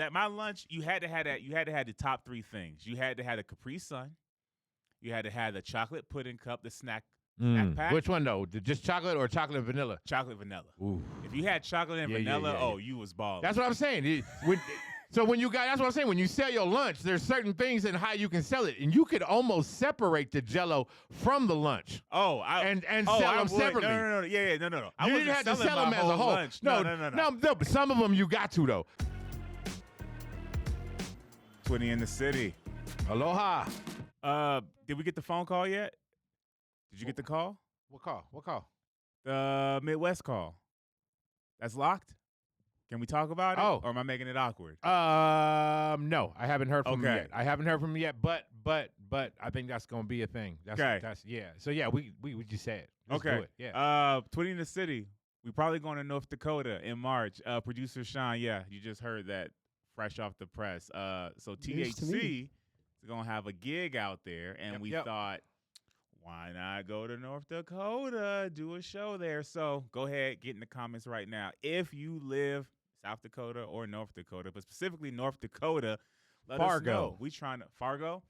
At my lunch, you had to have that. You had to have the top three things. You had to have the Capri Sun. You had to have the chocolate pudding cup, the snack pack. Which one though? Just chocolate or chocolate and vanilla? Chocolate vanilla. Ooh. If you had chocolate and vanilla, you was balling. That's what I'm saying. So that's what I'm saying. When you sell your lunch, there's certain things in how you can sell it, and you could almost separate the Jello from the lunch. And sell them separately. No. Yeah, no. You didn't have to sell them as a whole. Lunch. No. But some of them you got to though. Twitty in the city. Aloha. Did we get the phone call yet? Did you get the call? What call? The Midwest call. That's locked? Can we talk about it? Or am I making it awkward? No, I haven't heard from him yet. I haven't heard from him yet, but I think that's gonna be a thing. That's So yeah, we just said. Let's do it. Yeah. Twitty in the city. We probably going to North Dakota in March. Producer Sean, you just heard that fresh off the press. So THC is gonna have a gig out there, and we thought, why not go to North Dakota, do a show there? So go ahead, get in the comments right now. If you live South Dakota or North Dakota, but specifically North Dakota, let us know. We trying to Fargo,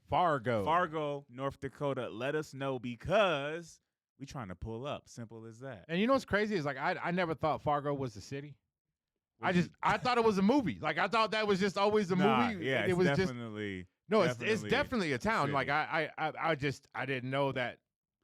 North Dakota. Let us know because we trying to pull up. Simple as that. And you know what's crazy is like I never thought Fargo was a city. I thought it was a movie. Like I thought that was just always a movie. Yeah, it was definitely. No, it's definitely a town. City. Like I didn't know that.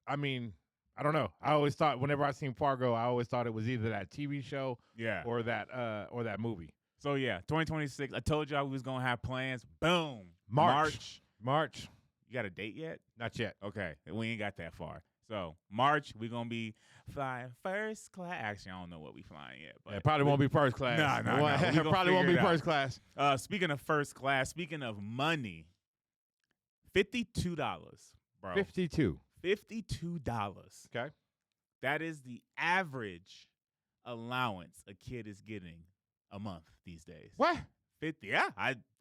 I mean, I don't know. I always thought whenever I seen Fargo, I always thought it was either that TV show, or that movie. So yeah, 2026. I told y'all we was gonna have plans. Boom, March. You got a date yet? Not yet. Okay, we ain't got that far. So March, we're gonna be flying first class. Actually, I don't know what we flying yet, but it probably won't be first class. No. It probably won't be first class. Speaking of first class, speaking of money, $52, bro. $52. Okay. That is the average allowance a kid is getting a month these days. What? 50? Yeah,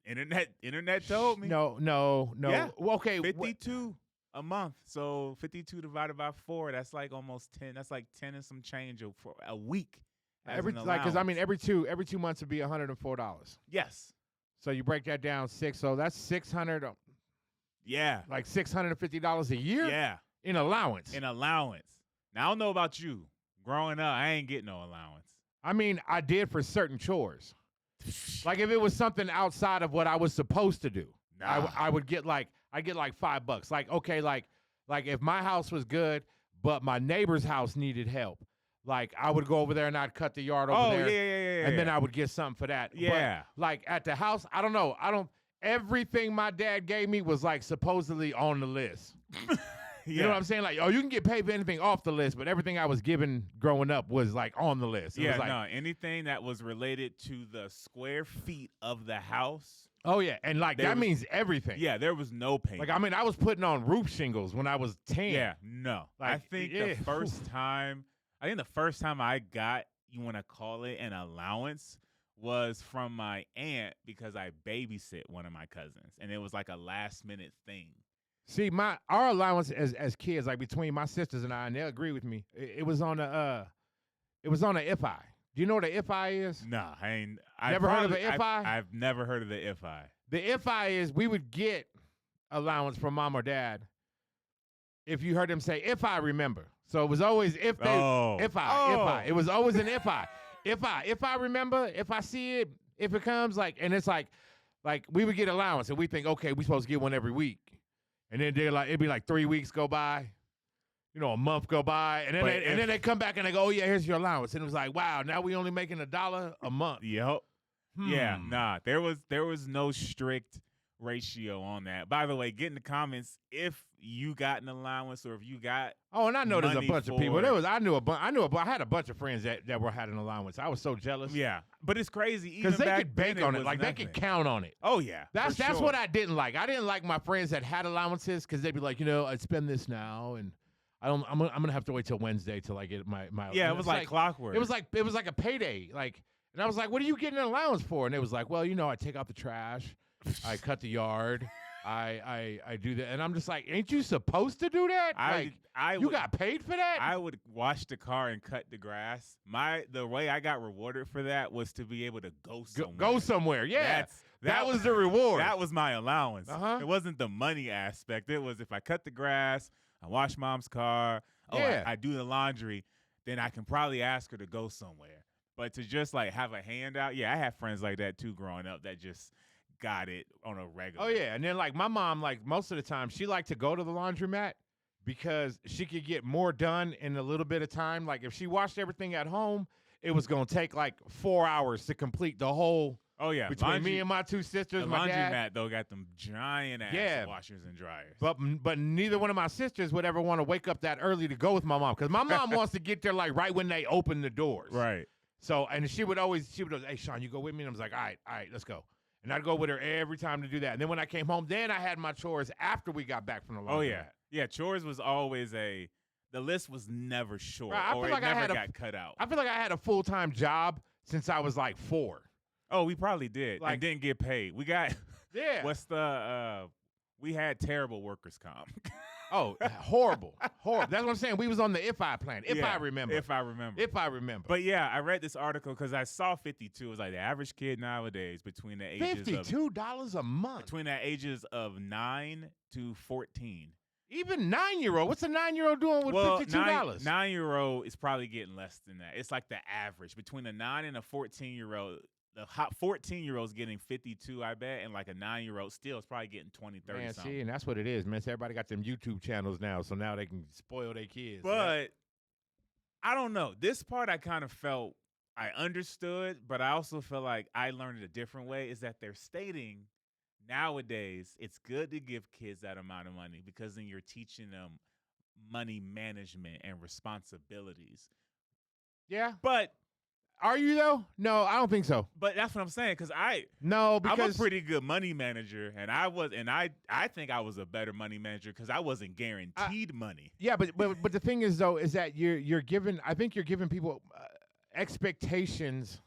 internet told me. No. Yeah. Okay. 52 a month. So 52 divided by 4, that's like almost 10. That's like 10 and some change for a week. Because I mean every 2 months would be $104. Yes. So you break that down 6, so that's $600. Yeah. Like $650 a year? Yeah. In allowance. Now, I don't know about you. Growing up, I ain't getting no allowance. I mean, I did for certain chores. Like if it was something outside of what I was supposed to do, I would get like $5. Like, okay, like if my house was good, but my neighbor's house needed help, like I would go over there and I'd cut the yard over there. Yeah. And then I would get something for that. Yeah. But like at the house, I don't know. Everything my dad gave me was like supposedly on the list. You know what I'm saying? Like, you can get paid for anything off the list, but everything I was given growing up was like on the list. It was like, anything that was related to the square feet of the house. Oh yeah, and like that means everything. Yeah, there was no payment. Like I mean, I was putting on roof shingles when I was 10. Yeah, no. Like, I think the first time I got, you want to call it an allowance, was from my aunt because I babysit one of my cousins, and it was like a last minute thing. See, our allowance as kids, like between my sisters and I, and they'll agree with me. It was on a IFI. Do you know what an IFI is? No, I ain't. Never heard of an IFI? I've never heard of the IFI. The IFI is we would get allowance from mom or dad if you heard them say, if I remember. So it was always if I. It was always an IFI. If I remember, if I see it, if it comes, like, and it's like we would get allowance and we think, okay, we're supposed to get one every week. And then it'd be like 3 weeks go by, a month go by, and then they come back and they go, oh yeah, here's your allowance. And it was like, wow, now we only making $1 a month. Yep. Yeah, nah. There was no strict ratio on that. By the way, get in the comments if you got an allowance or if you got. Oh, and I know there's a bunch of people. I had a bunch of friends that had an allowance. I was so jealous. Yeah, but it's crazy because they could bank on it. Like nothing. They could count on it. Oh yeah, that's what I didn't like. I didn't like my friends that had allowances because they'd be like, I spend this now and I'm gonna have to wait till Wednesday till I get my. Yeah, it was like clockwork. It was like a payday. Like, and I was like, what are you getting an allowance for? And it was like, well, I take out the trash, I cut the yard. I do that, and I'm just like, ain't you supposed to do that? You got paid for that? I would wash the car and cut the grass. The way I got rewarded for that was to be able to go somewhere. Go somewhere, yeah. That was the reward. That was my allowance. It wasn't the money aspect. It was if I cut the grass, I wash mom's car, I do the laundry, then I can probably ask her to go somewhere. But to just like have a handout, I had friends like that too growing up that just got it on a regular. Oh yeah, and then like my mom, like most of the time, she liked to go to the laundromat because she could get more done in a little bit of time. Like if she washed everything at home, it was gonna take like 4 hours to complete the whole. Oh yeah, between me and my two sisters, the my dad. Laundromat though got them giant ass washers and dryers. But neither one of my sisters would ever want to wake up that early to go with my mom because my mom wants to get there like right when they open the doors. Right. So and she would always, hey Sean, you go with me, and I was like, all right, let's go. And I'd go with her every time to do that. And then when I came home, then I had my chores after we got back from the laundromat. Oh yeah, chores was always the list was never short, right, or it never got cut out. I feel like I had a full-time job since I was like 4. Oh, we probably did. Like, and didn't get paid. We got we had terrible workers' comp. Oh, horrible. That's what I'm saying. We was on the I plan. I remember. If I remember. But yeah, I read this article because I saw 52. It was like the average kid nowadays between the ages $52 a month. Between the ages of 9 to 14. Even 9-year-old. What's a 9-year-old doing with $52? 9-year-old is probably getting less than that. It's like the average between a 9 and a 14-year-old. The hot 14-year-old's getting 52, I bet, and like a 9-year-old still is probably getting 20, 30 man, something. See, and that's what it is, man. So everybody got them YouTube channels now, so now they can spoil their kids. But I don't know. This part I kind of felt I understood, but I also feel like I learned it a different way, is that they're stating nowadays it's good to give kids that amount of money because then you're teaching them money management and responsibilities. Yeah. But are you though? No, I don't think so. But that's what I'm saying, because I'm a pretty good money manager, and I think I was a better money manager because I wasn't guaranteed money. Yeah, but the thing is though is that you're giving people expectations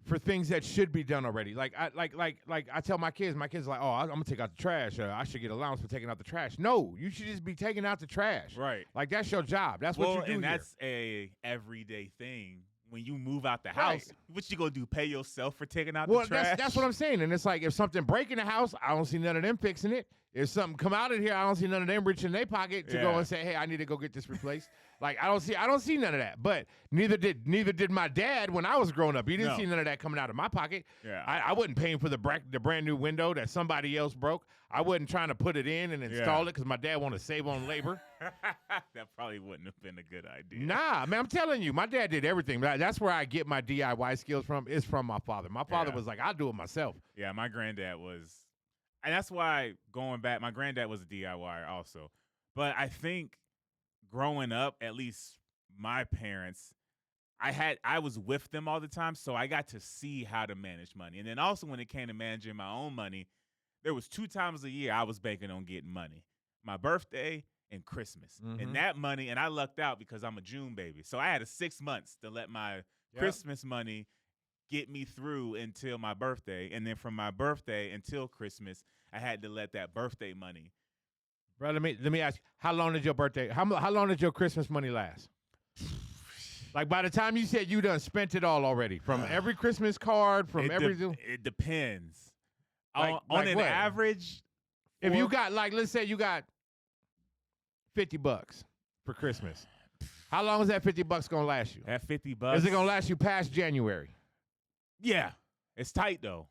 for things that should be done already. Like I tell my kids are like, oh, I'm gonna take out the trash. I should get allowance for taking out the trash. No, you should just be taking out the trash. Right. Like that's your job. That's what you do. And that's a everyday thing. When you move out the house, what you gonna do? Pay yourself for taking out the trash? That's what I'm saying. And it's like if something break in the house, I don't see none of them fixing it. If something come out of here, I don't see none of them reaching in their pocket to go and say, hey, I need to go get this replaced. Like I don't see none of that. But neither did my dad when I was growing up. He didn't see none of that coming out of my pocket. Yeah. I wasn't paying for the brand new window that somebody else broke. I wasn't trying to put it in and install it because my dad wanted to save on labor. That probably wouldn't have been a good idea. Nah, man, I'm telling you, my dad did everything. That's where I get my DIY skills from. Is from my father. My father was like, I'll do it myself. Yeah, my granddad was, and that's why going back, my granddad was a DIYer also. But I think growing up, at least my parents, I was with them all the time, so I got to see how to manage money. And then also when it came to managing my own money, there was 2 times a year I was banking on getting money. My birthday and Christmas. Mm-hmm. And that money, and I lucked out because I'm a June baby. So I had 6 months to let my Christmas money get me through until my birthday. And then from my birthday until Christmas, I had to let that birthday money. Bro, let me ask you, how long did your Christmas money last? Like by the time you said you done spent it all already, from every Christmas card, from it depends. On an what? Average, if you got let's say you got $50 for Christmas, how long is that $50 gonna last you? That $50 is it gonna last you past January? Yeah, it's tight though.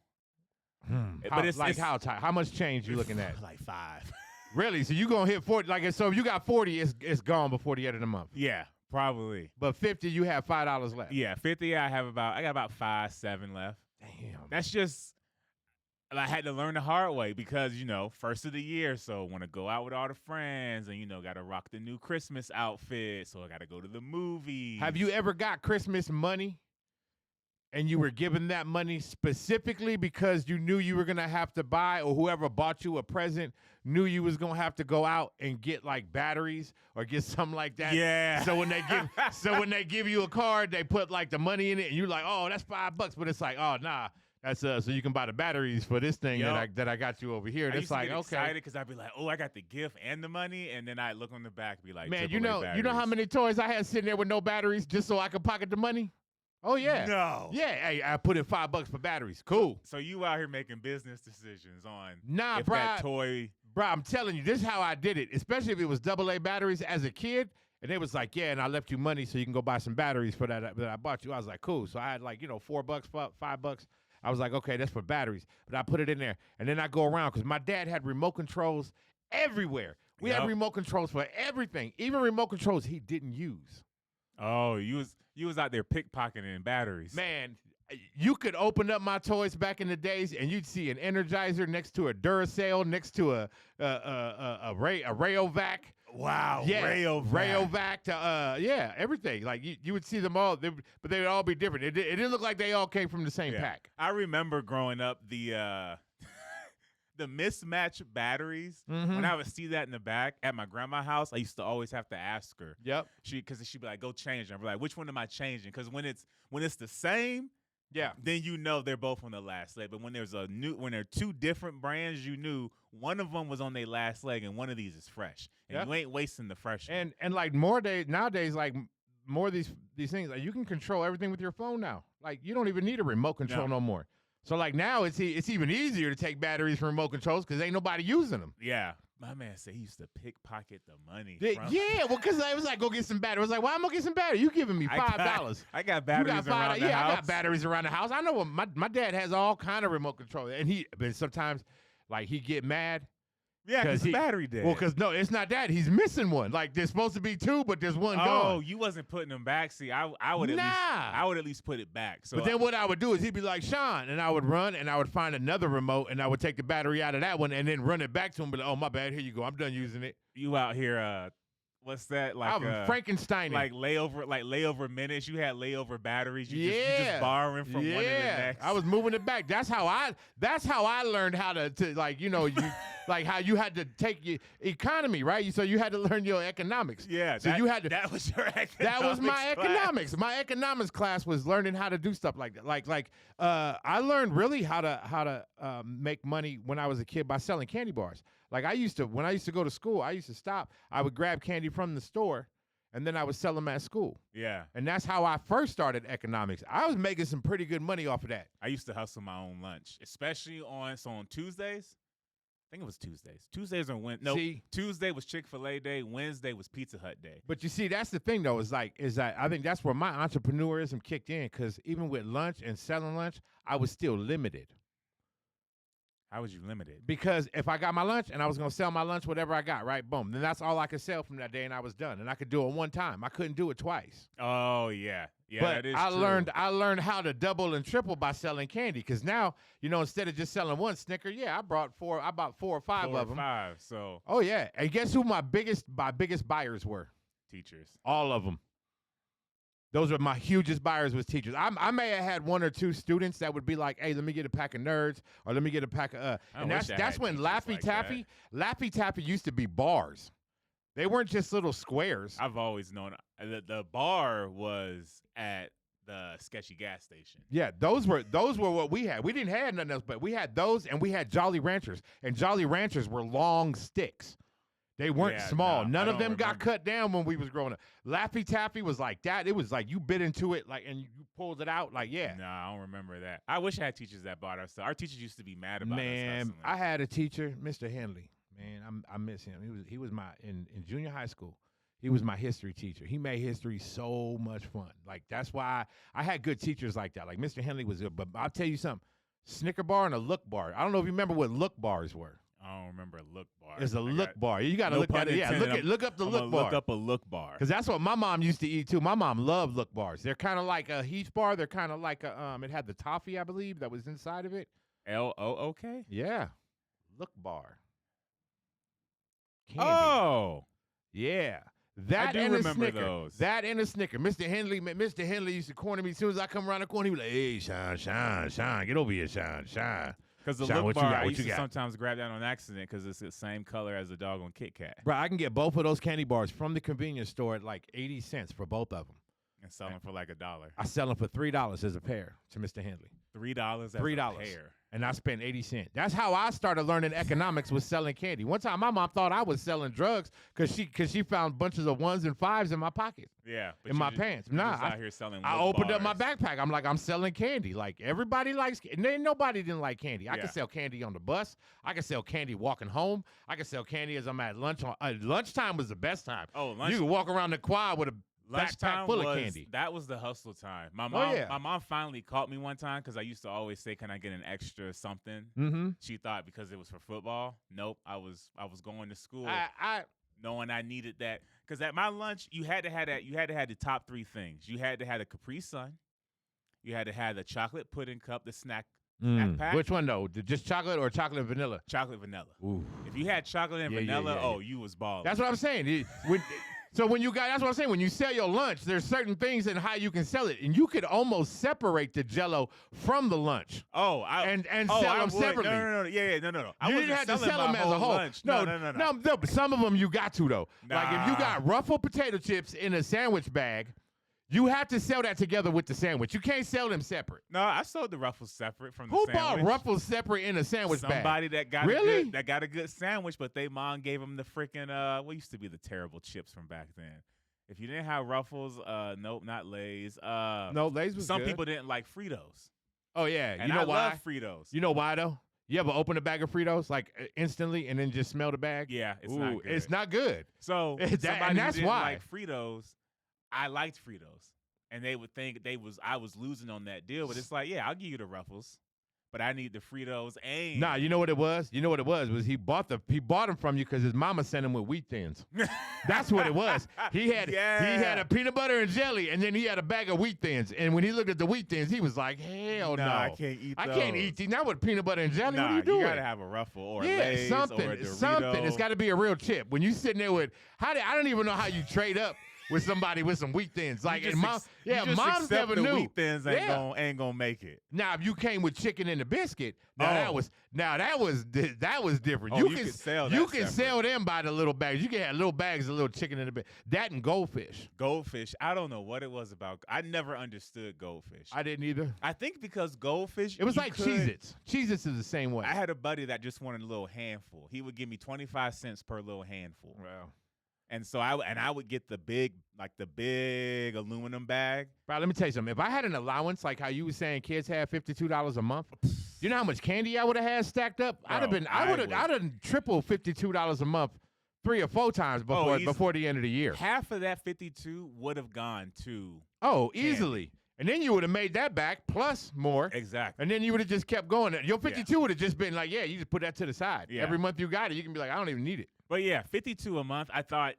But it's how tight? How much change you looking at? Like 5. Really? So you gonna hit 40? So if you got 40, it's gone before the end of the month. Yeah, probably. But 50, you have $5 left. Yeah, 50. I got about 5, 7 left. Damn. That's just. I had to learn the hard way because, first of the year, so want to go out with all the friends and, got to rock the new Christmas outfit, so I got to go to the movies. Have you ever got Christmas money and you were given that money specifically because you knew you were going to have to buy, or whoever bought you a present knew you was going to have to go out and get like batteries or get something like that? Yeah. So when they give you a card, they put like the money in it and you're like, oh, that's $5, but it's like, oh, nah. That's so you can buy the batteries for this thing that I got you over here. And it's like, okay, excited because I'd be like, oh, I got the gift and the money, and then I look on the back and be like, man, you know how many toys I had sitting there with no batteries just so I could pocket the money? Oh yeah. No. Yeah. Hey, I put in $5 for batteries. Cool. So you out here making business decisions on Nah, that toy. Bro, I'm telling you, this is how I did it. Especially if it was AA batteries as a kid. And they was like, yeah, and I left you money so you can go buy some batteries for that I bought you. I was like, cool. So I had like, $4, $5. I was like, okay, that's for batteries. But I put it in there. And then I go around because my dad had remote controls everywhere. We had remote controls for everything. Even remote controls he didn't use. Oh, you was out there pickpocketing batteries. Man, you could open up my toys back in the days and you'd see an Energizer next to a Duracell, next to a Rayovac. Wow, yeah, Rayovac, everything. Like you would see them all, but they would all be different. It didn't look like they all came from the same pack. I remember growing up the mismatched batteries. Mm-hmm. When I would see that in the back at my grandma's house, I used to always have to ask her. Yep. Because she'd be like, "Go change them." I'd be like, "Which one am I changing?" Because when it's the same. Yeah. Then they're both on the last leg. But when there are two different brands, you knew one of them was on their last leg and one of these is fresh. And you ain't wasting the fresh one. And like nowadays, like more of these things, like you can control everything with your phone now. Like you don't even need a remote control no more. So like now it's even easier to take batteries from remote controls because ain't nobody using them. Yeah. My man said he used to pickpocket the money. Yeah, well, because I was like, go get some batteries. I was like, why am I gonna get some batteries? You giving me $5. I got batteries around the house. I got batteries around the house. I know my dad has all kind of remote control. And but sometimes, like, he get mad. Yeah, because the battery dead. Well, because, no, it's not that. He's missing one. Like, there's supposed to be two, but there's one gone. Oh, you wasn't putting them back. See, I would at least put it back. So but then what I would do is he'd be like, Sean, and I would run, and I would find another remote, and I would take the battery out of that one, and then run it back to him, but like, oh, my bad, here you go. I'm done using it. You out here, what's that? Like Frankenstein. Like layover minutes. You had layover batteries. You just borrowing from one to the next. I was moving it back. That's how I learned how to like, like how you had to take your economy, right? So you had to learn your economics. Yeah. So that was your economics. That was my class. economics. My economics class was learning how to do stuff like that. Like I learned really how to make money when I was a kid by selling candy bars. Like when I used to go to school, I used to stop. I would grab candy from the store, and then I would sell them at school. Yeah. And that's how I first started economics. I was making some pretty good money off of that. I used to hustle my own lunch, especially on Tuesdays. I think it was Tuesdays. Tuesdays or Wednesdays. No, Tuesday was Chick-fil-A day. Wednesday was Pizza Hut day. But you see, that's the thing, though, is that I think that's where my entrepreneurism kicked in, because even with lunch and selling lunch, I was still limited. How was you limited? Because if I got my lunch and I was going to sell my lunch, whatever I got, right, boom, then that's all I could sell from that day, and I was done. And I could do it one time. I couldn't do it twice. Oh, yeah. Yeah, but that is true. I true. learned how to double and triple by selling candy, because now, instead of just selling one Snicker, I bought 4 or 5 of them. 5, so. Oh, yeah. And guess who my biggest buyers were? Teachers. All of them. Those were my hugest buyers, was teachers. I may have had 1 or 2 students that would be like, hey, let me get a pack of Nerds, or let me get a pack of and that's when Laffy Taffy used to be bars. They weren't just little squares. I've always known the bar was at the sketchy gas station. Yeah, those were what we had. We didn't have nothing else, but we had those, and we had Jolly Ranchers. And Jolly Ranchers were long sticks. They weren't small. None of them got cut down when we was growing up. Laffy Taffy was like that. It was like you bit into it, like, and you pulled it out, like, yeah. No, I don't remember that. I wish I had teachers that bought our stuff. Our teachers used to be mad about us hustling. I had a teacher, Mr. Henley. Man, I miss him. He was my in junior high school. He was my history teacher. He made history so much fun. Like, that's why I had good teachers like that. Like, Mr. Henley was good. But I'll tell you something. Snicker bar and a look bar. I don't know if you remember what look bars were. I don't remember a look bar. It's a look bar. You got to look at it. Yeah, look up the look bar. Look up a look bar. Because that's what my mom used to eat, too. My mom loved look bars. They're kind of like a Heath bar. They're kind of like a, it had the toffee, I believe, that was inside of it. LOOK? Yeah. Look bar. Candy. Oh. Yeah. I do remember those. That and a Snicker. Mr. Henley used to corner me. As soon as I come around the corner, he was like, hey, Sean, get over here, Sean. Because the look bar, I used to sometimes grab that on accident because it's the same color as the doggone Kit Kat. Bro, I can get both of those candy bars from the convenience store at like 80 cents for both of them. And sell them for like $1. I sell them for $3 as a pair to Mr. Henley. $3 as a pair. And I spent 80 cents. That's how I started learning economics, was selling candy. One time my mom thought I was selling drugs because she found bunches of 1s and 5s in my pocket. Yeah. In my pants. Nah. Out here selling I opened up my backpack. I'm like, I'm selling candy. Like, everybody likes candy. Nobody didn't like candy. I can sell candy on the bus. I can sell candy walking home. I can sell candy as I'm at lunch. Lunchtime was the best time. Oh, lunch. You could walk around the quad with a backpack full of candy. That was the hustle time. My mom finally caught me one time because I used to always say, "Can I get an extra something?" Mm-hmm. She thought because it was for football. Nope, I was going to school knowing I needed that, because at my lunch you had to have that. You had to have the top 3 things. You had to have the Capri Sun. You had to have the chocolate pudding cup, the snack pack. Which one though? Just chocolate or chocolate and vanilla? Chocolate vanilla. Ooh. If you had chocolate and vanilla, you was balling. That's what I'm saying. So that's what I'm saying. When you sell your lunch, there's certain things in how you can sell it, and you could almost separate the Jello from the lunch. And sell them separately. No. You didn't have to sell them as a whole. Lunch. No. But some of them you got to though. Nah. Like if you got Ruffled potato chips in a sandwich bag, you have to sell that together with the sandwich. You can't sell them separate. No, I sold the Ruffles separate from the sandwich. sandwich. Who bought Ruffles separate in a sandwich bag? Somebody that got a good sandwich, but they mom gave them the freaking what used to be the terrible chips from back then. If you didn't have Ruffles, nope, not Lay's. No, Lay's was Some good. people didn't like Fritos. Oh yeah, and you know I why? love Fritos. You know why though? You ever open a bag of Fritos like instantly and then just smell the bag? Yeah, it's not good. It's not good. So and that's who didn't why like Fritos. I liked Fritos, and they would think I was losing on that deal. But it's like, yeah, I'll give you the Ruffles, but I need the Fritos. And nah, you know what it was? Was he bought them from you because his mama sent him with wheat thins. That's what it was. He had a peanut butter and jelly, and then he had a bag of wheat thins. And when he looked at the wheat thins, he was like, hell no. I can't eat those. I can't eat these. Not with peanut butter and jelly. Nah, what are you doing? You gotta have a Ruffle or a Lay's something. or a Dorito. Something. It's got to be a real chip. When you sitting there with, I don't even know how you trade up with somebody with some wheat thins. Like, moms never knew. Wheat thins ain't gonna make it. Now, if you came with chicken and a biscuit, that was different. You can sell that. You can sell them by the little bags. You can have little bags of little chicken in the bag. That and goldfish. Goldfish. I don't know what it was about. I never understood goldfish. I didn't either. I think because goldfish. It was like Cheez-Its. Cheez-Its is the same way. I had a buddy that just wanted a little handful. He would give me 25 cents per little handful. Wow. And so I would get the big aluminum bag. Bro, let me tell you something. If I had an allowance, like how you were saying kids have $52 a month, you know how much candy I would have had stacked up? Bro, I'd have tripled $52 a month 3 or 4 times before the end of the year. Half of that 52 would have gone to easily. And then you would have made that back plus more. Exactly. And then you would have just kept going. Your 52 would have just been like, you just put that to the side. Yeah. Every month you got it, you can be like, I don't even need it. But yeah, 52 a month, I thought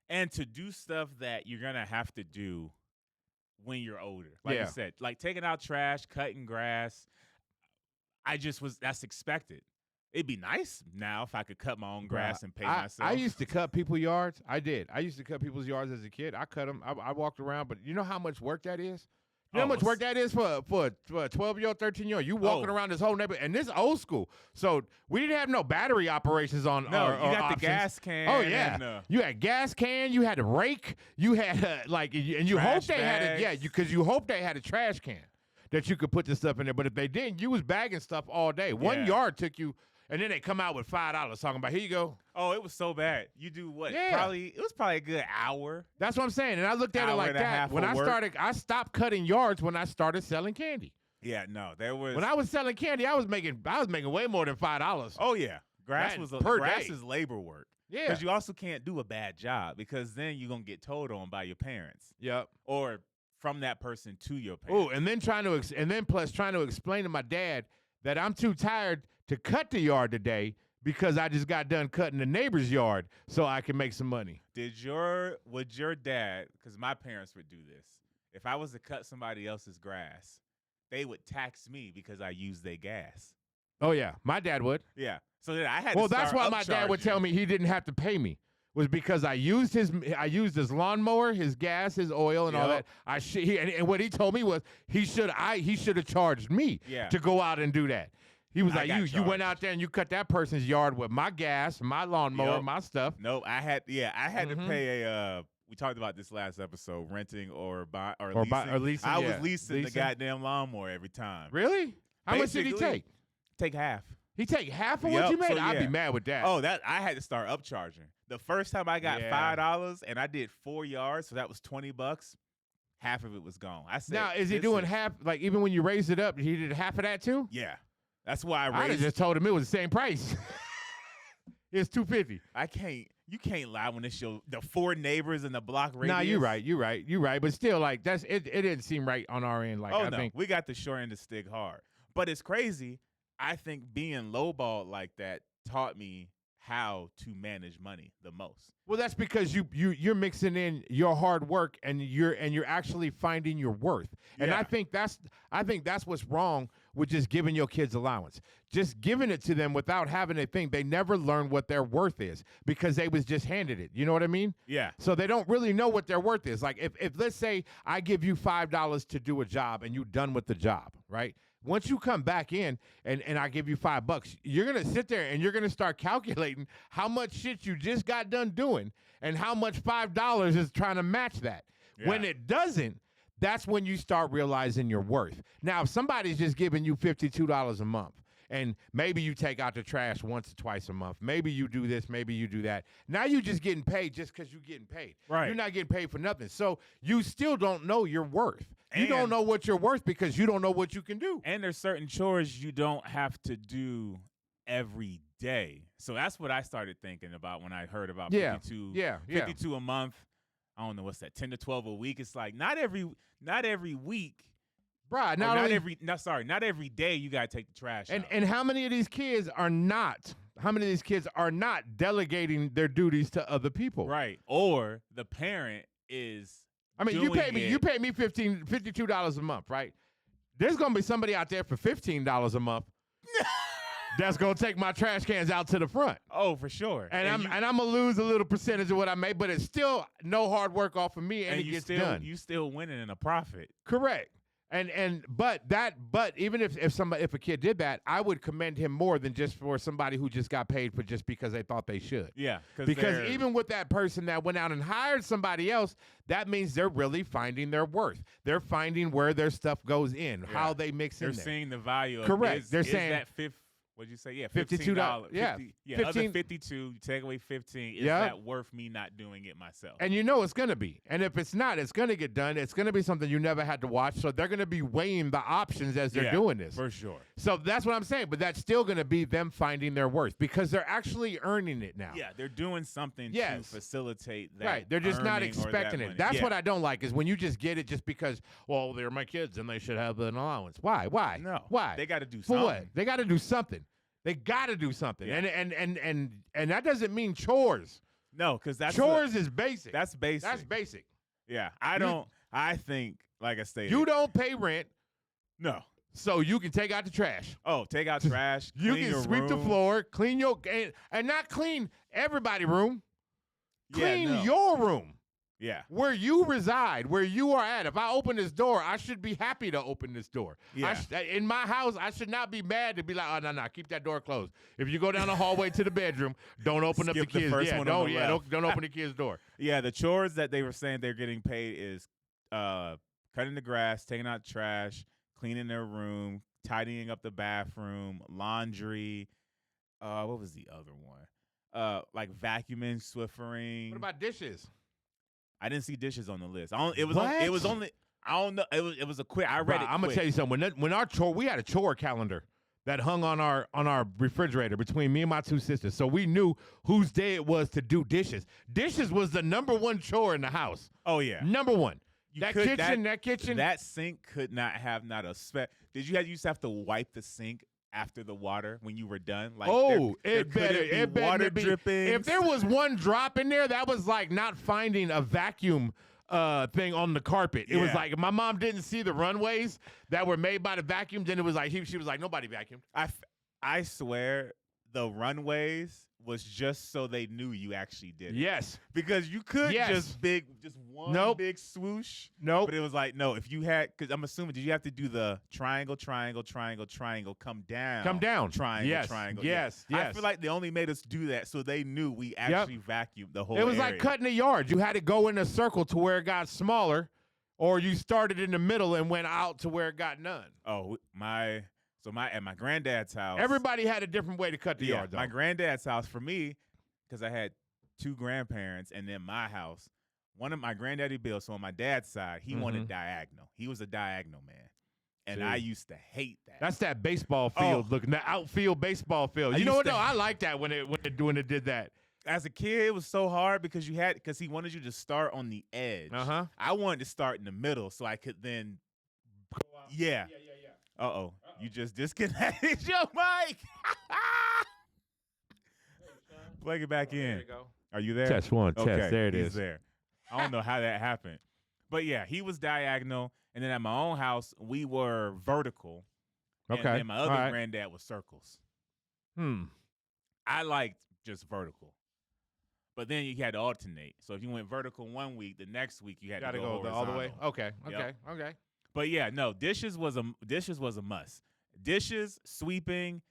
and to do stuff that you're going to have to do when you're older. Like you said, like taking out trash, cutting grass. That's expected. It'd be nice now if I could cut my own grass and pay myself. I used to cut people's yards. I did. I used to cut people's yards as a kid. I cut them. I walked around, but you know how much work that is? You know how much work that is for a 12-year-old, 13-year-old? You walking around this whole neighborhood, and this old school. So we didn't have no battery operations on you got options. The gas can. Oh, yeah. And, you had gas can. You had a rake. You had, and you hope they had it. Because you hope they had a trash can that you could put this stuff in there. But if they didn't, you was bagging stuff all day. 1 yard took you. And then they come out with $5 talking about, here you go. Oh, it was so bad. You do what? Yeah. It was probably a good hour. That's what I'm saying. And I looked at it like that. When I stopped cutting yards when I started selling candy. Yeah, no, there was. When I was selling candy, I was making way more than $5. Oh yeah, grass is labor work. Yeah, because you also can't do a bad job because then you're gonna get told on by your parents. Yep. Or from that person to your parents. Oh, and then trying to explain to my dad that I'm too tired to cut the yard today because I just got done cutting the neighbor's yard so I can make some money. Would your dad, because my parents would do this, if I was to cut somebody else's grass, they would tax me because I used their gas. Oh, yeah. My dad would. Yeah. So then I had Well, that's why my dad would tell me he didn't have to pay me. Was because I used his lawnmower, his gas, his oil, and all that. And what he told me was he should have charged me to go out and do that. He was like, you went out there and you cut that person's yard with my gas, my lawnmower, my stuff. No, I had to pay we talked about this last episode, renting or leasing. I was leasing the goddamn lawnmower every time. Really? How much did he take? Take half. He take half of what you made? So, I'd be mad with that. Oh, I had to start upcharging. The first time I got $5 and I did 4 yards, so that was $20. Half of it was gone. I said, now, is he doing half? Like even when you raised it up, he did half of that too? Yeah, that's why I just told him it was the same price. It's $250. You can't lie when it's the 4 neighbors in the block radius. Nah, you're right. But still, like it didn't seem right on our end. Like, I think we got the short end of the stick hard. But it's crazy. I think being lowballed like that taught me how to manage money the most. Well, that's because you're mixing in your hard work and you're actually finding your worth. And I think that's what's wrong with just giving your kids allowance. Just giving it to them without having a thing. They never learn what their worth is because they was just handed it. You know what I mean? Yeah. So they don't really know what their worth is. Like if let's say I give you $5 to do a job and you're done with the job, right? Once you come back in and I give you $5, you're going to sit there and you're going to start calculating how much shit you just got done doing and how much $5 is trying to match that. Yeah. When it doesn't, that's when you start realizing your worth. Now, if somebody's just giving you $52 a month, and maybe you take out the trash once or twice a month, maybe you do this, maybe you do that. Now you're just getting paid just because you're getting paid. Right. You're not getting paid for nothing. So you still don't know your worth. You don't know what you're worth because you don't know what you can do. And there's certain chores you don't have to do every day. So that's what I started thinking about when I heard about 52 a month. I don't know what's that, 10 to 12 a week. It's like not every week. Right. Not every day you gotta take the trash out. And how many of these kids are not delegating their duties to other people? Right. Or the parent is you pay me $52 a month, right? There's gonna be somebody out there for $15 a month that's gonna take my trash cans out to the front. Oh, for sure. And I'm gonna lose a little percentage of what I made, but it's still no hard work off of me, and it gets done. You still winning in a profit. Correct. But even if a kid did that, I would commend him more than just for somebody who just got paid for just because they thought they should. Yeah. Because even with that person that went out and hired somebody else, that means they're really finding their worth. They're finding where their stuff goes in, how they mix in there. They're seeing the value of correct. They're saying that what'd you say? Yeah, $52. Yeah. 15, other 52, you take away 15. Is that worth me not doing it myself? And you know it's going to be. And if it's not, it's going to get done. It's going to be something you never had to watch. So they're going to be weighing the options as they're doing this. For sure. So that's what I'm saying. But that's still going to be them finding their worth because they're actually earning it now. Yeah, they're doing something to facilitate that. Right. They're just not expecting it. That's what I don't like is when you just get it just because, well, they're my kids and they should have an allowance. Why? No. Why? They got to do something. For what? They got to do something. They got to do something. Yeah. And that doesn't mean chores. No, because chores is basic. That's basic. That's basic. Yeah. I think, like I stated. You don't pay rent. No. So you can take out the trash. Oh, take out trash. You can sweep the floor, clean your and not clean everybody's room. Clean your room. Yeah. Where you reside, where you are at. If I open this door, I should be happy to open this door. Yeah. In my house, I should not be mad to be like, oh, no, keep that door closed. If you go down the hallway to the bedroom, don't open up the kids' door. Don't open the kids' door. Yeah, the chores that they were saying they're getting paid is cutting the grass, taking out trash, cleaning their room, tidying up the bathroom, laundry. What was the other one? Like vacuuming, Swiffering. What about dishes? I didn't see dishes on the list. It was only. I don't know. It was a quick. I read it. I'm gonna tell you something. When our chore, we had a chore calendar that hung on our refrigerator between me and my two sisters, so we knew whose day it was to do dishes. Dishes was the number one chore in the house. Oh yeah, number one. That kitchen. That sink could not have a speck. Did you used to have to wipe the sink afing the water when you were done? Like, it better water dripping. If there was one drop in there, that was like not finding a vacuum thing on the carpet. It was like my mom didn't see the runways that were made by the vacuums, and it was like she was like, nobody vacuumed. I swear the runways was just so they knew you actually did it. Yes. Because you could just one big swoosh. Nope. But it was like, no, if you had, because I'm assuming, did you have to do the triangle, triangle, triangle, triangle, come down? Come down. Triangle, triangle. Yes. I feel like they only made us do that so they knew we actually vacuumed the whole area. It was like cutting a yard. You had to go in a circle to where it got smaller, or you started in the middle and went out to where it got none. Oh, at my granddad's house. Everybody had a different way to cut the yard, though. My granddad's house, for me, because I had 2 grandparents, and then my house, one of my granddaddy built, so on my dad's side, he wanted diagonal. He was a diagonal man. And I used to hate that. That's that baseball field looking, the outfield baseball field. You know what, though? I like that when it did that. As a kid, it was so hard because he wanted you to start on the edge. I wanted to start in the middle so I could then go out. Yeah. Uh-oh. You just disconnected your mic. Plug it back in. There you go. Are you there? Test one. Okay. Test. There it He's is. There. I don't know how that happened. But yeah, he was diagonal. And then at my own house, we were vertical. Okay. And then my other granddad was circles. I liked just vertical. But then you had to alternate. So if you went vertical 1 week, the next week you had to go all the way. Okay. But yeah, no, dishes was a must. Dishes, sweeping,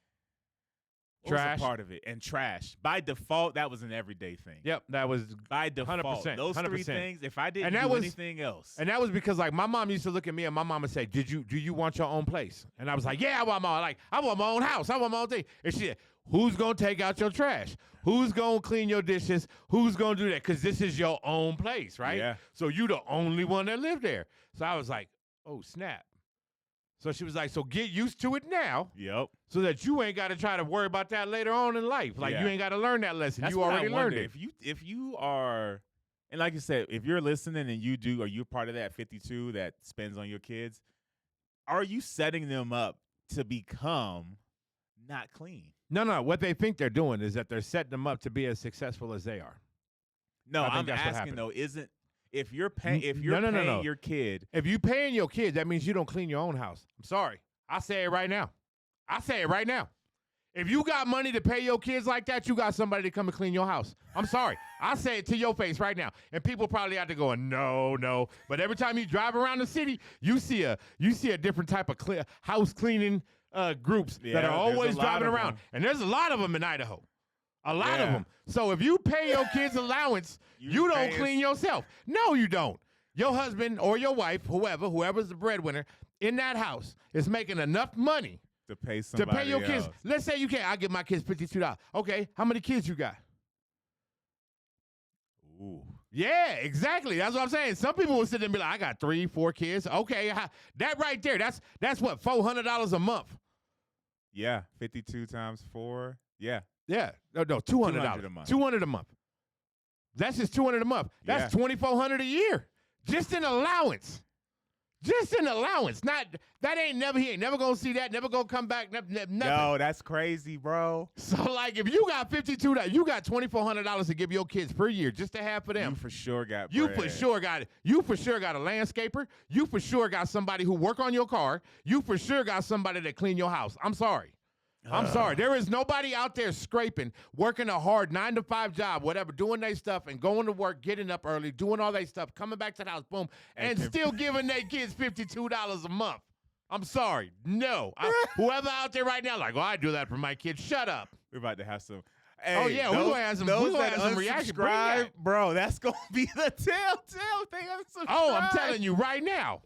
trash, was a part of it, and trash. By default, that was an everyday thing. Yep, that was by default. 100%, Those 100%. 3 things. If I didn't do anything else, and that was because like my mom used to look at me and my mom would say, do you want your own place? And I was like, yeah, I want my own house. I want my own thing. And she said, who's gonna take out your trash? Who's gonna clean your dishes? Who's gonna do that? Because this is your own place, right? Yeah. So you the only one that live there. So I was like, oh snap. So she was like, so get used to it now. Yep. So that you ain't got to try to worry about that later on in life. Like you ain't got to learn that lesson. You already learned it. If you are, and like you said, if you're listening and or you're part of that 52 that spends on your kids, are you setting them up to become not clean? No. What they think they're doing is that they're setting them up to be as successful as they are. No, I'm asking though, if you're paying your kid. If you paying your kid, that means you don't clean your own house. I'm sorry. I say it right now. If you got money to pay your kids like that, you got somebody to come and clean your house. I'm sorry. I say it to your face right now. And people probably out there going, no. But every time you drive around the city, you see a different type of house cleaning groups that are always driving around. And there's a lot of them in Idaho. A lot of them. So if you pay your kids allowance, you don't clean yourself. No, you don't. Your husband or your wife, whoever's the breadwinner in that house is making enough money to pay somebody to pay your else. kids. Let's say you can't. I give my kids $52. Okay, how many kids you got? Ooh. Yeah, exactly. That's what I'm saying. Some people will sit there and be like, I got 3, 4 kids. Okay, that right there, that's what, $400 a month. Yeah, 52 times 4. Yeah. Yeah. No, $200 a month. $200 a month. That's just $200 a month. That's $2,400 a year. Just in allowance. Just an allowance. He ain't never gonna see that, never gonna come back, nothing. No, that's crazy, bro. So like if you got $52, you got $2,400 to give your kids per year just to have for them. You for sure got You for sure got a landscaper. You for sure got somebody who work on your car. You for sure got somebody that clean your house. I'm sorry. There is nobody out there scraping, working a hard 9-to-5 job, whatever, doing their stuff and going to work, getting up early, doing all their stuff, coming back to the house, boom, and still giving their kids $52 a month. I'm sorry. No. Whoever out there right now, like, I do that for my kids. Shut up. We're about to have some. Hey, we're going to have some reaction. Bro, that's going to be the telltale thing. Oh, I'm telling you right now.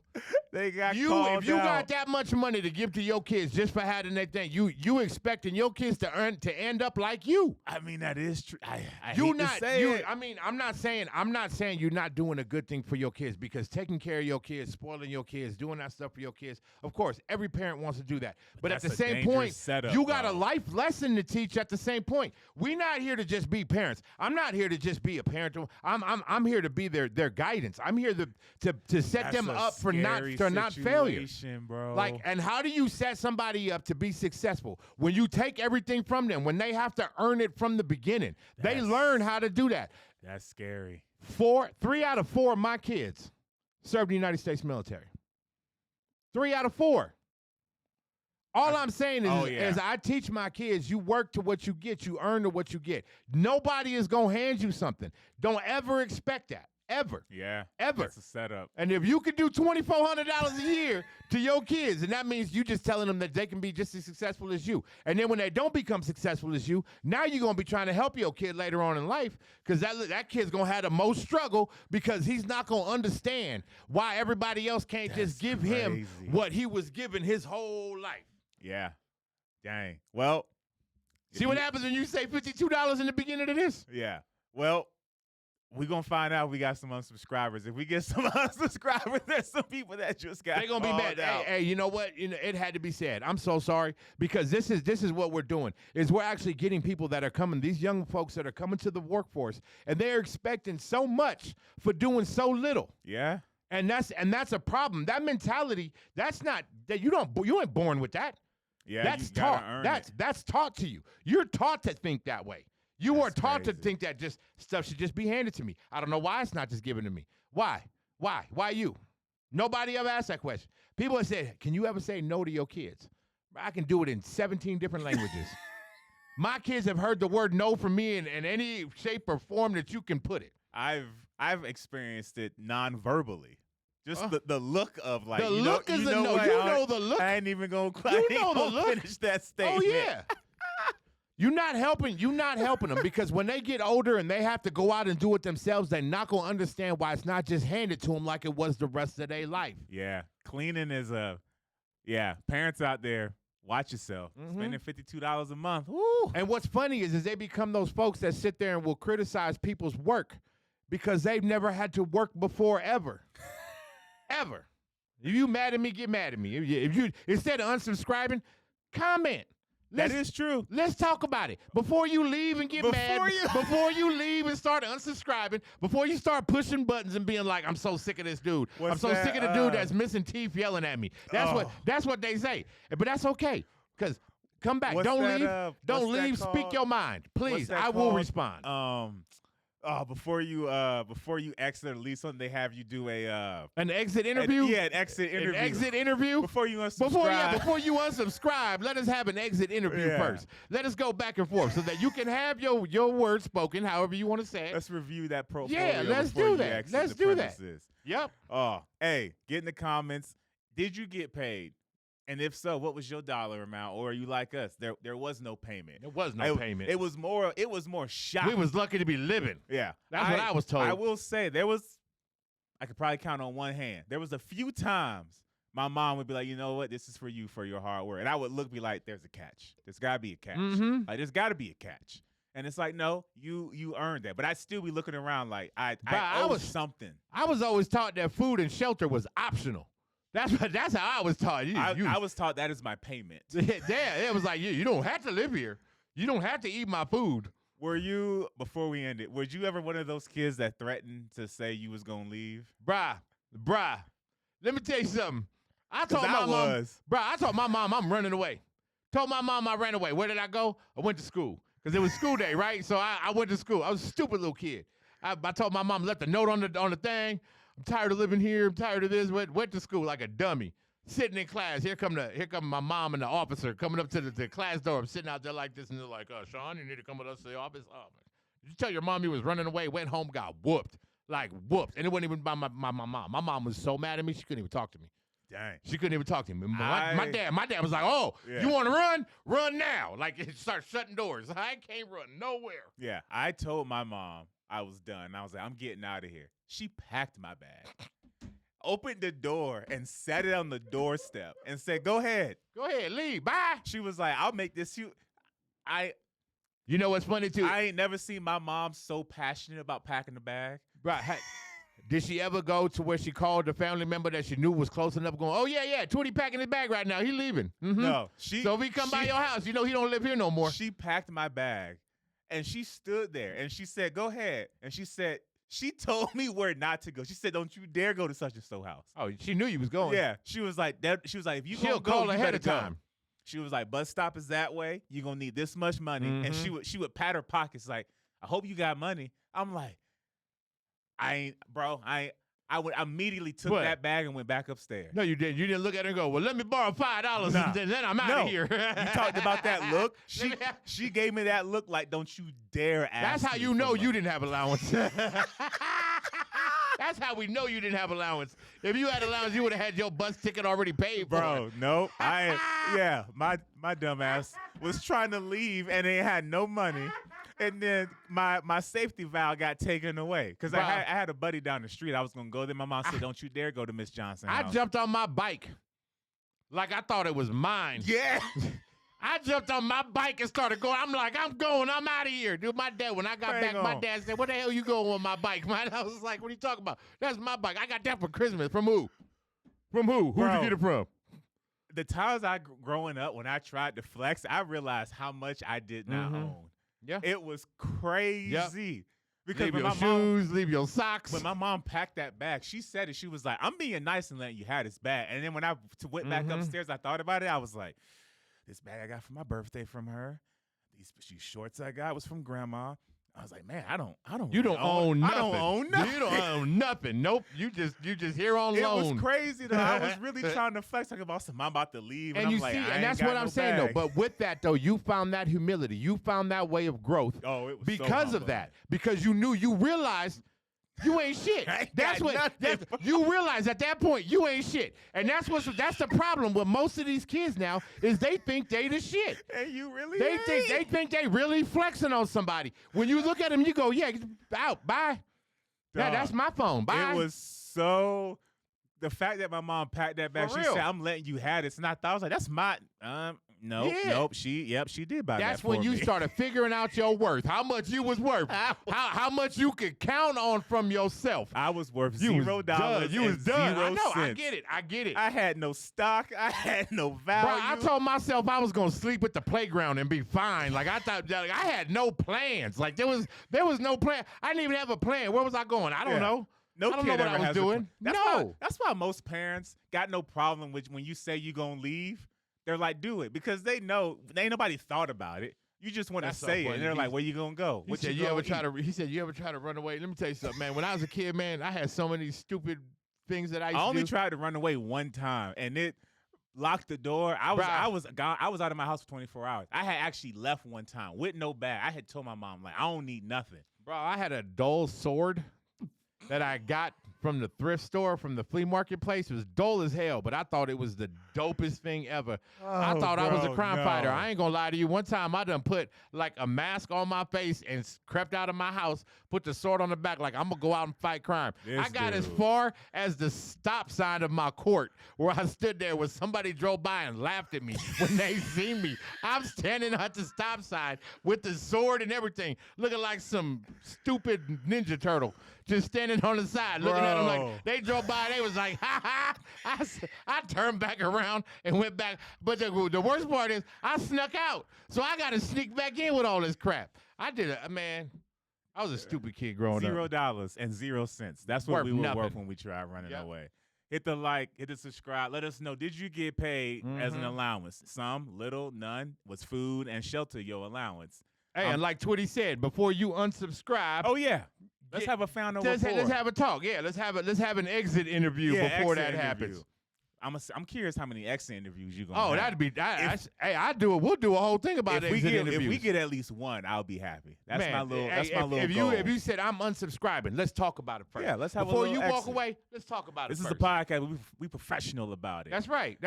They got If you got that much money to give to your kids just for having that thing, you expecting your kids to end up like you. I mean, that is true. I hate to say it. I mean, I'm not saying you're not doing a good thing for your kids, because taking care of your kids, spoiling your kids, doing that stuff for your kids, of course, every parent wants to do that. But at the same point, you got a life lesson to teach at the same point. We're not here to just be parents. I'm not here to just be a parent. I'm here to be their guidance. I'm here to set them up for not failure, bro. Like, and how do you set somebody up to be successful when you take everything from them, when they have to earn it from the beginning? They learn how to do that. That's scary. 3 out of 4 of my kids served the United States military. 3 out of 4. All I'm saying is I teach my kids, you work to what you get, you earn to what you get. Nobody is going to hand you something. Don't ever expect that. Ever. Yeah. Ever. That's a setup. And if you could do $2,400 a year to your kids, and that means you just telling them that they can be just as successful as you. And then when they don't become successful as you, now you're going to be trying to help your kid later on in life because that kid's going to have the most struggle because he's not going to understand why everybody else can't just give him what he was given his whole life. Yeah. Dang. Well. See what happens when you say $52 in the beginning of this? Yeah. Well. We're going to find out if we got some unsubscribers. If we get some unsubscribers, there's some people that just got They're going to be mad. Hey, you know what? It had to be said. I'm so sorry because this is what we're doing is we're actually getting people that are coming, these young folks that are coming to the workforce, and they're expecting so much for doing so little. Yeah. And that's a problem. That mentality, that's not that you ain't born with that. Yeah, that's taught. That's taught to you. You're taught to think that way. You are taught to think that just stuff should just be handed to me. I don't know why it's not just given to me. Why? Why you? Nobody ever asked that question. People have said, can you ever say no to your kids? I can do it in 17 different languages. My kids have heard the word no from me in any shape or form that you can put it. I've experienced it non-verbally. Just the look of like, the look is a no. You know the look. I ain't even going to finish that statement. Oh, yeah. You're not helping them because when they get older and they have to go out and do it themselves, they're not going to understand why it's not just handed to them like it was the rest of their life. Yeah. Cleaning is parents out there, watch yourself. Spending $52 a month. Woo. And what's funny is they become those folks that sit there and will criticize people's work because they've never had to work before ever. Ever. If you mad at me, get mad at me. If you instead of unsubscribing, comment. That is true. Let's talk about it. Before you leave and get mad, before you leave and start unsubscribing, before you start pushing buttons and being like, I'm so sick of this dude. I'm so sick of the dude that's missing teeth yelling at me. That's what they say. But that's okay. Because come back. Don't leave. Speak your mind. Please. I will respond. Before you exit or leave something, they have you do an exit interview. An exit interview. An exit interview before you unsubscribe. Before you unsubscribe, let us have an exit interview first. Let us go back and forth so that you can have your words spoken, however you want to say it. Let's review that portfolio. Yeah, let's do that. Let's do that. Yep. Hey, get in the comments. Did you get paid? And if so, what was your dollar amount? Or are you like us? There was no payment. There was no payment. It was more shock. We was lucky to be living. Yeah. That's what I was told. I will say I could probably count on one hand. There was a few times my mom would be like, you know what? This is for you for your hard work. And I would be like, there's a catch. There's gotta be a catch. Like there's gotta be a catch. And it's like, no, you earned that. But I'd still be looking around like I owe something. I was always taught that food and shelter was optional. That's how I was taught. I was taught that is my payment. Yeah, it was like you don't have to live here. You don't have to eat my food. Were you, before we end it, were you ever one of those kids that threatened to say you was gonna leave? Bruh. Let me tell you something. I told my mom I'm running away. Told my mom I ran away. Where did I go? I went to school because it was school day, right? So I went to school. I was a stupid little kid. I told my mom, left a note on the thing. I'm tired of living here. I'm tired of this. Went to school like a dummy. Sitting in class. Here come my mom and the officer coming up to the class door. I'm sitting out there like this, and they're like, Sean, you need to come with us to the office. Oh, man. Did you tell your mom you was running away? Went home, got whooped. Like whooped. And it wasn't even by my mom. My mom was so mad at me, she couldn't even talk to me. Dang. She couldn't even talk to me. My dad was like, you want to run? Run now. Like, it started shutting doors. I can't run nowhere. Yeah, I told my mom I was done. I was like, I'm getting out of here. She packed my bag, opened the door, and sat it on the doorstep and said, go ahead. Go ahead, leave. Bye. She was like, I'll make this you. You know what's funny, too? I ain't never seen my mom so passionate about packing the bag. Right. Did she ever go to where she called the family member that she knew was close enough going, oh, yeah, Twitty packing his bag right now. He leaving. No. So if he come by your house, you know he don't live here no more. She packed my bag, and she stood there, and she said, go ahead. And she told me where not to go. She said, don't you dare go to such and so house. Oh, she knew you was going. Yeah. She was like, if you She'll go, call you ahead of go. time. She was like, bus stop is that way. You're going to need this much money. And she would pat her pockets like, I hope you got money. I'm like, I ain't I immediately took that bag and went back upstairs. No, you didn't. You didn't look at it and go, well, let me borrow $5 and then I'm out of here. You talked about that look. She gave me that look like, don't you dare ask. That's how you know you didn't have allowance. That's how we know you didn't have allowance. If you had allowance, you would have had your bus ticket already paid for. Bro, nope. My dumb ass was trying to leave and they had no money. And then my safety valve got taken away because I had a buddy down the street. I was going to go there. My mom said, don't you dare go to Miss Johnson's house. I jumped on my bike like I thought it was mine. Yeah. I jumped on my bike and started going. I'm like, I'm out of here. Dude, my dad, when I got back, my dad said, what the hell you going on my bike, man? I was like, what are you talking about? That's my bike. I got that for Christmas. From who? From who? Who'd you get it from? The times growing up, when I tried to flex, I realized how much I did not own. Yeah. It was crazy. Yep. Because leave your shoes, leave your socks. When my mom packed that bag, she said it. She was like, I'm being nice and letting you have this bag. And then when I went back upstairs, I thought about it. I was like, this bag I got for my birthday from her. These shorts I got was from grandma. I was like, man, I don't. You don't own nothing. I don't own nothing. You don't own nothing. Nope. You just here on loan. It was crazy though. I was really trying to flex. Like, I'm about to leave, and you I'm like, see, and that's what I'm saying though. But with that though, you found that humility. You found that way of growth. Oh, it was because of that. Because you realized. You ain't shit. You realize at that point you ain't shit, and that's the problem with most of these kids now is they think they the shit. And you really they think they really flexing on somebody. When you look at them, you go, yeah, out, bye. Yeah, that's my phone. Bye. It was so. The fact that my mom packed that bag, she said, "I'm letting you have this," and I thought, I was like, "That's my." Nope. She did buy that. That's when you started figuring out your worth. How much you was worth. how much you could count on from yourself. I was worth $0. You was done. I know. Cents. I get it. I had no stock. I had no value. Bro, I told myself I was gonna sleep at the playground and be fine. Like I thought, I had no plans. Like there was no plan. I didn't even have a plan. Where was I going? I don't know. No I don't kid know what I was doing. That's why most parents got no problem with when you say you gonna leave. They're like, do it, because they know ain't nobody thought about it. You just want to say it, and they're like, where you gonna go? He said, you ever try to run away? Let me tell you something, man. When I was a kid, man, I had so many stupid things that I used to do. I only tried to run away one time, and it locked the door. I was out of my house for 24 hours. I had actually left one time with no bag. I had told my mom, like, I don't need nothing. Bro, I had a dull sword that I got from the thrift store, from the flea marketplace. It was dull as hell, but I thought it was the dopest thing ever. I thought I was a crime fighter. I ain't gonna lie to you. One time I done put like a mask on my face and crept out of my house, put the sword on the back like I'm gonna go out and fight crime. I got as far as the stop sign of my court where I stood there when somebody drove by and laughed at me when they seen me. I'm standing at the stop sign with the sword and everything, looking like some stupid Ninja Turtle. Just standing on the side, looking at them like they drove by. They was like, ha ha. I turned back around and went back. But the worst part is I snuck out. So I got to sneak back in with all this crap. I did it, man. I was a stupid kid growing up. $0 and 0 cents. That's what we were worth when we tried running away. Hit the like, hit the subscribe. Let us know, did you get paid as an allowance? Some, little, none. Was food and shelter your allowance? Hey, and like Twitty said, before you unsubscribe. Oh, yeah. Let's have a found over. Let's have a talk. Yeah, let's have an exit interview before that happens. I'm curious how many exit interviews you gonna have. That'd be. I do it. We'll do a whole thing about exit interviews. If we get at least one, I'll be happy. That's my little. Goal. If you said I'm unsubscribing, let's talk about it first. Yeah, let's have before a little you walk exit. away. Let's talk about this it. This is a podcast. We professional about it. That's right.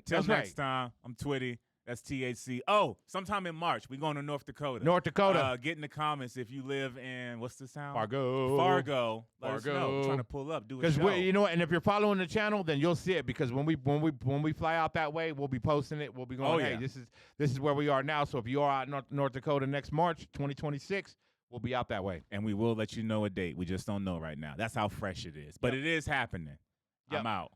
Till next time, I'm Twitty. That's THC. Oh, sometime in March, we're going to North Dakota. Get in the comments if you live in, what's the town? Fargo. Let us know. We're trying to pull up, do a show. Because and if you're following the channel, then you'll see it. Because when we fly out that way, we'll be posting it. We'll be going, hey, this is where we are now. So if you are out in North Dakota next March 2026, we'll be out that way. And we will let you know a date. We just don't know right now. That's how fresh it is. But it is happening. I'm out.